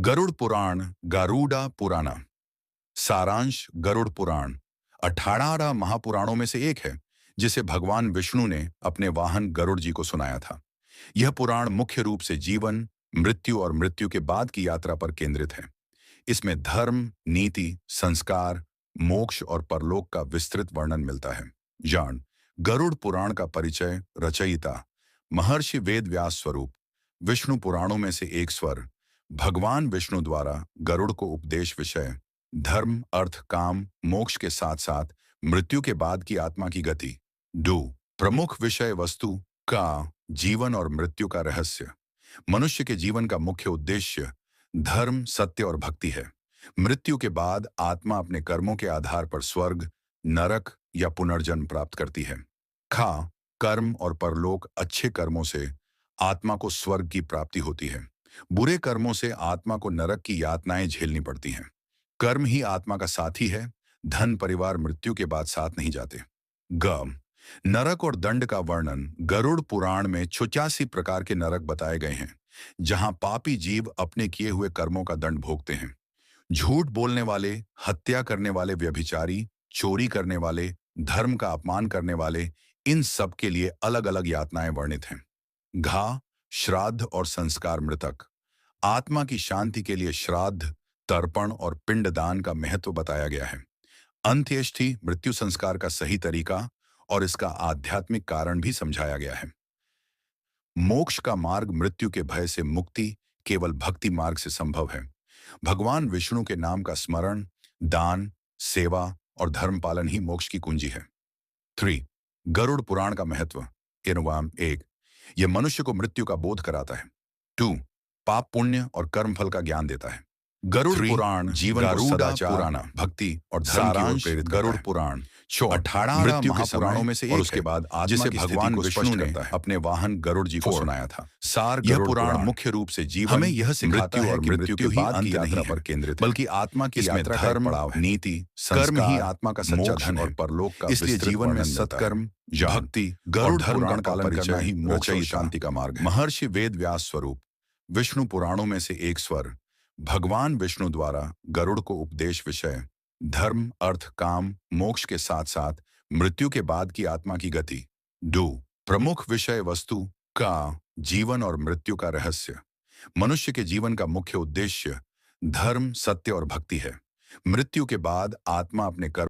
गरुड़ पुराण गारूडा पुराना। सारांश गरुड़ पुराण 18 महापुराणों में से एक है जिसे भगवान विष्णु ने अपने वाहन गरुड़ जी को सुनाया था। यह पुराण मुख्य रूप से जीवन, मृत्यु और मृत्यु के बाद की यात्रा पर केंद्रित है। इसमें धर्म, नीति, संस्कार, मोक्ष और परलोक का विस्तृत वर्णन मिलता है। जान गरुड़ पुराण का परिचय। रचयिता महर्षि वेद व्यास स्वरूप। विष्णु पुराणों में से एक स्वर। भगवान विष्णु द्वारा गरुड़ को उपदेश विषय धर्म, अर्थ, काम, मोक्ष के साथ साथ मृत्यु के बाद की आत्मा की गति। दो प्रमुख विषय वस्तु का जीवन और मृत्यु का रहस्य। मनुष्य के जीवन का मुख्य उद्देश्य धर्म, सत्य और भक्ति है। मृत्यु के बाद आत्मा अपने कर्मों के आधार पर स्वर्ग, नरक या पुनर्जन्म प्राप्त करती है। खा कर्म और परलोक। अच्छे कर्मों से आत्मा को स्वर्ग की प्राप्ति होती है। बुरे कर्मों से आत्मा को नरक की यातनाएं झेलनी पड़ती हैं। कर्म ही आत्मा का साथी है। धन, परिवार मृत्यु के बाद साथ नहीं जाते। ग नरक और दंड का वर्णन। गरुड़ पुराण में 86 प्रकार के नरक बताए गए हैं, जहां पापी जीव अपने किए हुए कर्मों का दंड भोगते हैं। झूठ बोलने वाले, हत्या करने वाले, व्यभिचारी, चोरी करने वाले, धर्म का अपमान करने वाले, इन सब के लिए अलग अलग यातनाएं वर्णित हैं। घा श्राद्ध और संस्कार मृतक। आत्मा की शांति के लिए श्राद्ध, तर्पण और पिंडदान का महत्व बताया गया है। अंत्येष्टि मृत्यु संस्कार का सही तरीका और इसका आध्यात्मिक कारण भी समझाया गया है। मोक्ष का मार्ग। मृत्यु के भय से मुक्ति केवल भक्ति मार्ग से संभव है। भगवान विष्णु के नाम का स्मरण, दान, सेवा और धर्म पालन ही मोक्ष की कुंजी है। 3 गरुड़ पुराण का महत्व। इनवाम 1 यह मनुष्य को मृत्यु का बोध कराता है। 2 पाप, पुण्य और कर्मफल का ज्ञान देता है। गरुड़ पुराण जीवन को सदाचार, भक्ति और धर्म की ओर प्रेरित करता है। गरुड़ पुराण 18 मृत्यु के पुराणों में से एक, और उसके बाद जिसे भगवान विष्णु ने अपने वाहन गरुड़ जी को सुनाया था। सार यह पुराण मुख्य रूप से जीवन, हमें यह सिखाता है कि मृत्यु के बाद की यात्रा पर केंद्रित है, बल्कि आत्मा की यात्रा का पड़ाव है। नीति, कर्म ही आत्मा का सच्चा धन और परलोक का। इसलिए जीवन में सत्कर्म, भक्ति, गरुड़ पुराण का पालन करना ही मोक्ष और शांति का मार्ग है। महर्षि वेद व्यास स्वरूप। विष्णु पुराणों में से एक स्वर। भगवान विष्णु द्वारा गरुड़ को उपदेश विषय धर्म, अर्थ, काम, मोक्ष के साथ साथ मृत्यु के बाद की आत्मा की गति। 2 प्रमुख विषय वस्तु का जीवन और मृत्यु का रहस्य। मनुष्य के जीवन का मुख्य उद्देश्य धर्म, सत्य और भक्ति है। मृत्यु के बाद आत्मा अपने कर्म